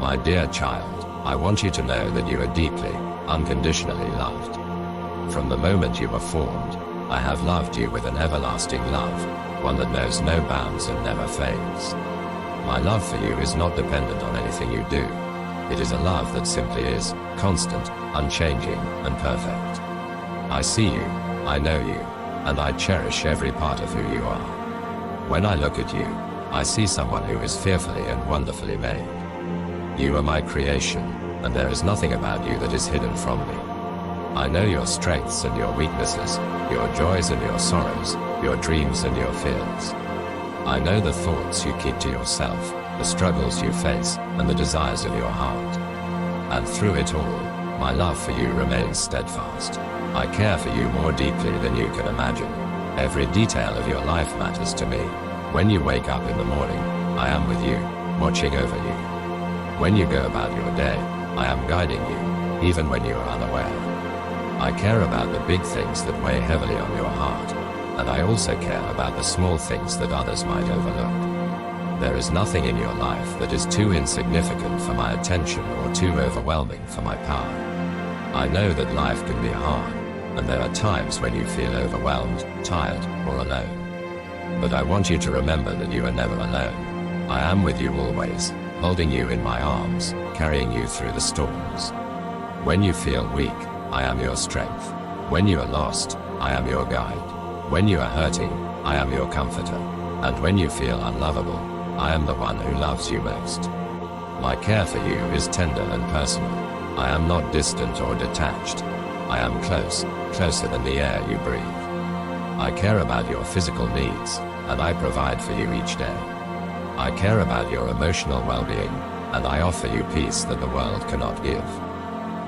My dear child, I want you to know that you are deeply, unconditionally loved. From the moment you were formed, I have loved you with an everlasting love, one that knows no bounds and never fades. My love for you is not dependent on anything you do. It is a love that simply is, constant, unchanging, and perfect. I see you, I know you, and I cherish every part of who you are. When I look at you, I see someone who is fearfully and wonderfully made. You are my creation, and there is nothing about you that is hidden from me. I know your strengths and your weaknesses, your joys and your sorrows, your dreams and your fears. I know the thoughts you keep to yourself, the struggles you face, and the desires of your heart. And through it all, my love for you remains steadfast. I care for you more deeply than you can imagine. Every detail of your life matters to me. When you wake up in the morning, I am with you, watching over you. When you go about your day, I am guiding you, even when you are unaware. I care about the big things that weigh heavily on your heart, and I also care about the small things that others might overlook. There is nothing in your life that is too insignificant for my attention or too overwhelming for my power. I know that life can be hard, and there are times when you feel overwhelmed, tired, or alone. But I want you to remember that you are never alone. I am with you always, holding you in my arms, carrying you through the storms. When you feel weak, I am your strength. When you are lost, I am your guide. When you are hurting, I am your comforter. And when you feel unlovable, I am the one who loves you most. My care for you is tender and personal. I am not distant or detached. I am close, closer than the air you breathe. I care about your physical needs, and I provide for you each day. I care about your emotional well-being, and I offer you peace that the world cannot give.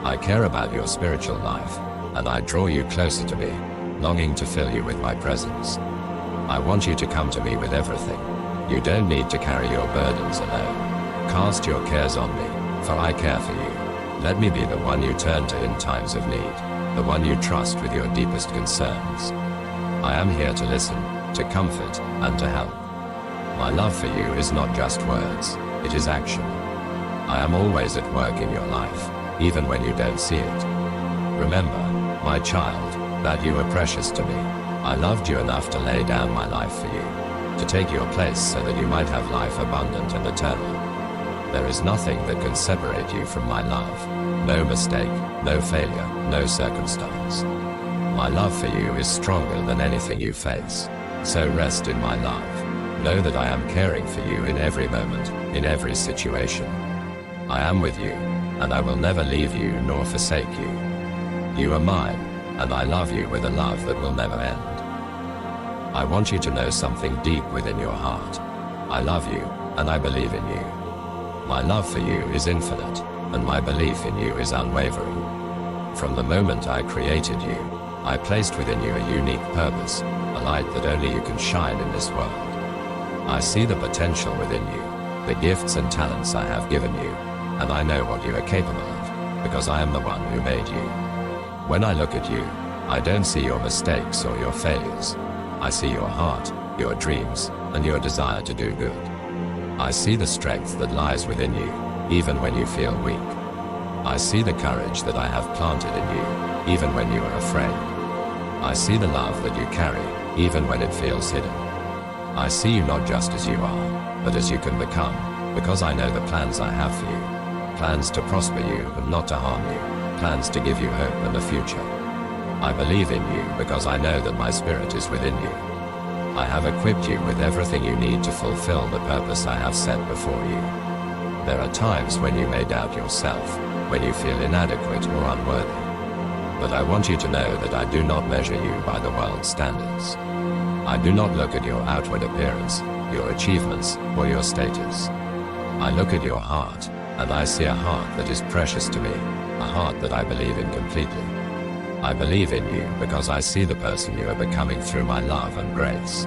I care about your spiritual life, and I draw you closer to me, longing to fill you with my presence. I want you to come to me with everything. You don't need to carry your burdens alone. Cast your cares on me, for I care for you. Let me be the one you turn to in times of need, the one you trust with your deepest concerns. I am here to listen, to comfort, and to help. My love for you is not just words, it is action. I am always at work in your life, even when you don't see it. Remember, my child, that you are precious to me. I loved you enough to lay down my life for you, to take your place so that you might have life abundant and eternal. There is nothing that can separate you from my love. No mistake, no failure, no circumstance. My love for you is stronger than anything you face. So rest in my love. Know that I am caring for you in every moment, in every situation. I am with you, and I will never leave you nor forsake you. You are mine, and I love you with a love that will never end. I want you to know something deep within your heart. I love you, and I believe in you. My love for you is infinite, and my belief in you is unwavering. From the moment I created you, I placed within you a unique purpose, a light that only you can shine in this world. I see the potential within you, the gifts and talents I have given you, and I know what you are capable of, because I am the one who made you. When I look at you, I don't see your mistakes or your failures. I see your heart, your dreams, and your desire to do good. I see the strength that lies within you, even when you feel weak. I see the courage that I have planted in you, even when you are afraid. I see the love that you carry, even when it feels hidden. I see you not just as you are, but as you can become, because I know the plans I have for you. Plans to prosper you and not to harm you. Plans to give you hope and a future. I believe in you because I know that my spirit is within you. I have equipped you with everything you need to fulfill the purpose I have set before you. There are times when you may doubt yourself, when you feel inadequate or unworthy. But I want you to know that I do not measure you by the world's standards. I do not look at your outward appearance, your achievements, or your status. I look at your heart, and I see a heart that is precious to me, a heart that I believe in completely. I believe in you because I see the person you are becoming through my love and grace.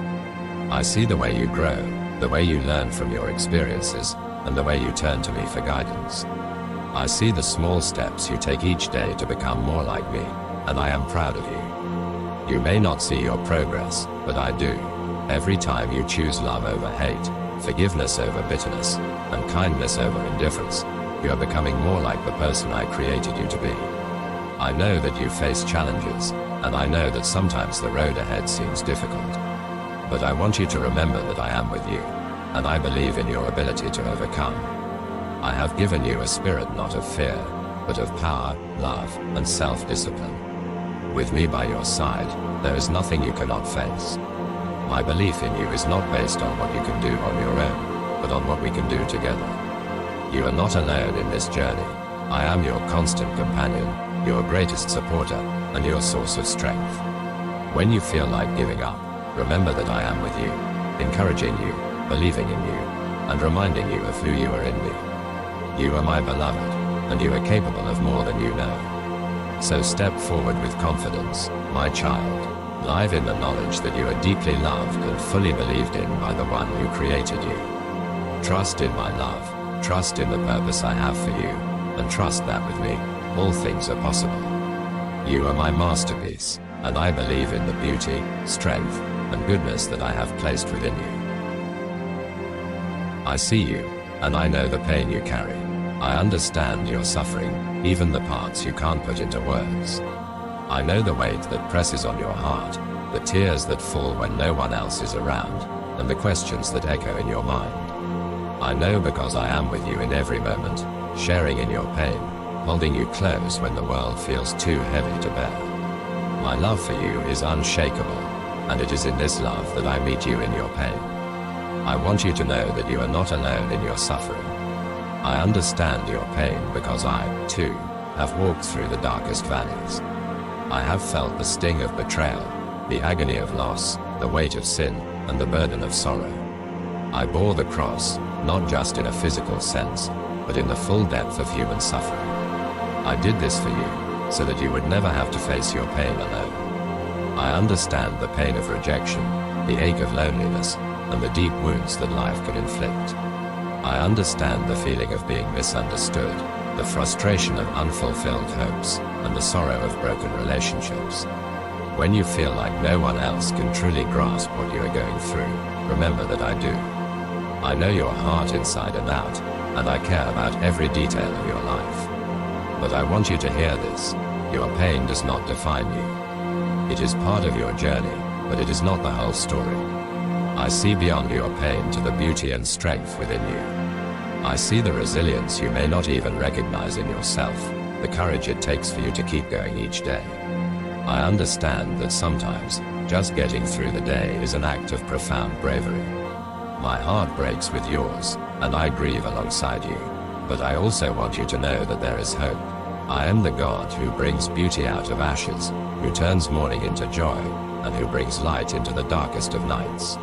I see the way you grow, the way you learn from your experiences, and the way you turn to me for guidance. I see the small steps you take each day to become more like me, and I am proud of you. You may not see your progress, but I do. Every time you choose love over hate, forgiveness over bitterness, and kindness over indifference, You are becoming more like the person I created you to be. I know that you face challenges, and I know that sometimes the road ahead seems difficult. But I want you to remember that I am with you, and I believe in your ability to overcome. I have given you a spirit not of fear, but of power, love, and self-discipline. With me by your side, there is nothing you cannot face. My belief in you is not based on what you can do on your own, but on what we can do together. You are not alone in this journey. I am your constant companion, your greatest supporter, and your source of strength. When you feel like giving up, remember that I am with you, encouraging you, believing in you, and reminding you of who you are in me. You are my beloved, and you are capable of more than you know. So step forward with confidence, my child, live in the knowledge that you are deeply loved and fully believed in by the one who created you. Trust in my love, trust in the purpose I have for you, and trust that with me, all things are possible. You are my masterpiece, and I believe in the beauty, strength, and goodness that I have placed within you. I see you, and I know the pain you carry. I understand your suffering, even the parts you can't put into words. I know the weight that presses on your heart, the tears that fall when no one else is around, and the questions that echo in your mind. I know because I am with you in every moment, sharing in your pain, holding you close when the world feels too heavy to bear. My love for you is unshakable, and it is in this love that I meet you in your pain. I want you to know that you are not alone in your suffering. I understand your pain because I, too, have walked through the darkest valleys. I have felt the sting of betrayal, the agony of loss, the weight of sin, and the burden of sorrow. I bore the cross, not just in a physical sense, but in the full depth of human suffering. I did this for you, so that you would never have to face your pain alone. I understand the pain of rejection, the ache of loneliness, and the deep wounds that life can inflict. I understand the feeling of being misunderstood, the frustration of unfulfilled hopes, and the sorrow of broken relationships. When you feel like no one else can truly grasp what you are going through, remember that I do. I know your heart inside and out, and I care about every detail of your life. But I want you to hear this: your pain does not define you. It is part of your journey, but it is not the whole story. I see beyond your pain to the beauty and strength within you. I see the resilience you may not even recognize in yourself, the courage it takes for you to keep going each day. I understand that sometimes, just getting through the day is an act of profound bravery. My heart breaks with yours, and I grieve alongside you. But I also want you to know that there is hope. I am the God who brings beauty out of ashes, who turns mourning into joy, and who brings light into the darkest of nights.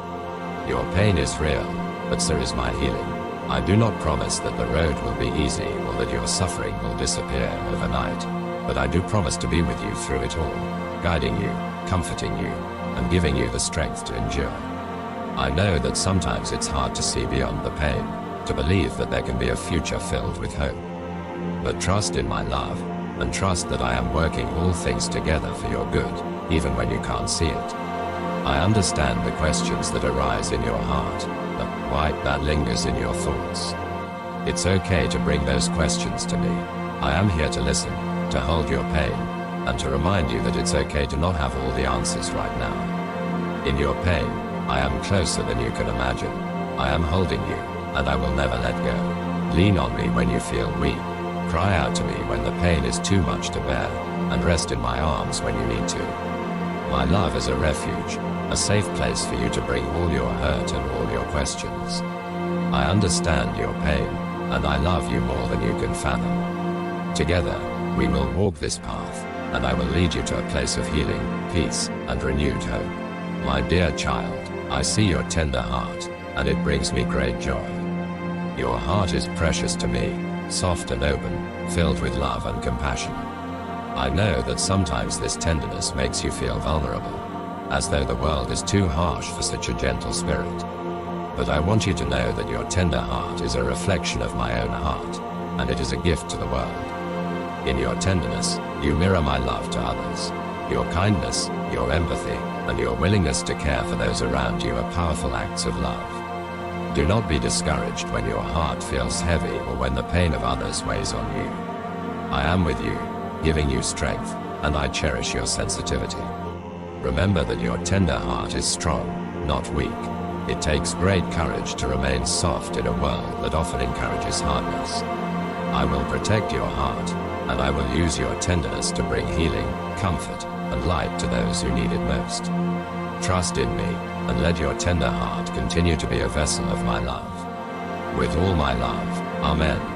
Your pain is real, but so is my healing. I do not promise that the road will be easy or that your suffering will disappear overnight, but I do promise to be with you through it all, guiding you, comforting you, and giving you the strength to endure. I know that sometimes it's hard to see beyond the pain, to believe that there can be a future filled with hope. But trust in my love, and trust that I am working all things together for your good, even when you can't see it. I understand the questions that arise in your heart, the why that lingers in your thoughts. It's okay to bring those questions to me. I am here to listen, to hold your pain, and to remind you that it's okay to not have all the answers right now. In your pain, I am closer than you can imagine. I am holding you, and I will never let go. Lean on me when you feel weak. Cry out to me when the pain is too much to bear, and rest in my arms when you need to. My love is a refuge, a safe place for you to bring all your hurt and all your questions. I understand your pain, and I love you more than you can fathom. Together, we will walk this path, and I will lead you to a place of healing, peace, and renewed hope. My dear child, I see your tender heart, and it brings me great joy. Your heart is precious to me, soft and open, filled with love and compassion. I know that sometimes this tenderness makes you feel vulnerable, as though the world is too harsh for such a gentle spirit. But I want you to know that your tender heart is a reflection of my own heart, and it is a gift to the world. In your tenderness, you mirror my love to others. Your kindness, your empathy, and your willingness to care for those around you are powerful acts of love. Do not be discouraged when your heart feels heavy or when the pain of others weighs on you. I am with you, giving you strength, and I cherish your sensitivity. Remember that your tender heart is strong, not weak. It takes great courage to remain soft in a world that often encourages hardness. I will protect your heart, and I will use your tenderness to bring healing, comfort, and light to those who need it most. Trust in me, and let your tender heart continue to be a vessel of my love. With all my love, Amen.